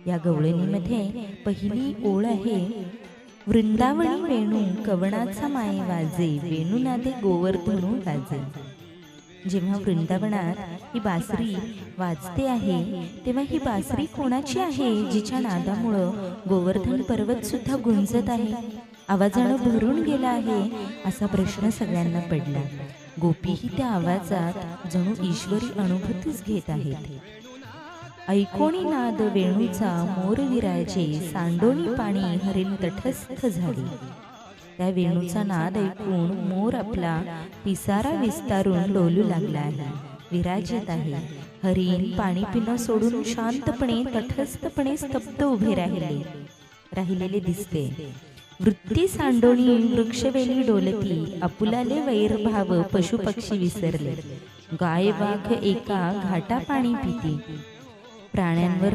या गवळणीमध्ये पहिली ओळ आहे, वृंदावनी वेणू कवणाचा माये वाजे, वेणुनादे गोवर्धनू गाजे. जेव्हा वृंदावनात ही बासरी वाजते आहे तेव्हा ही बासरी कोणाची आहे, जिच्या नादामुळं गोवर्धन पर्वत सुद्धा गुंजत आहे, आवाजानं भरून गेला आहे, असा प्रश्न सगळ्यांना पडला. गोपीही त्या आवाजात जणू ईश्वरी अनुभूतीच घेत आहेत. ऐकोणी नाद वेणूचा मोर विराजे, सांडोणी पाणी हरिण तटस्थ झाली. त्या वेणूचा नाद ऐकून मोर आपला पिसारा विस्तारून डोलू लागला आहे, विराजित आहे. हरिण पाणी पिणं सोडून शांतपणे तटस्थपणे स्तब्ध उभे राहिलेले दिसते. वृत्ती सांडोणी वृक्षवेली डोलती, आपुलाले वैरभाव पशुपक्षी विसरले. गाय वाघ एका घाटा पाणी पिती. प्राण्यांवर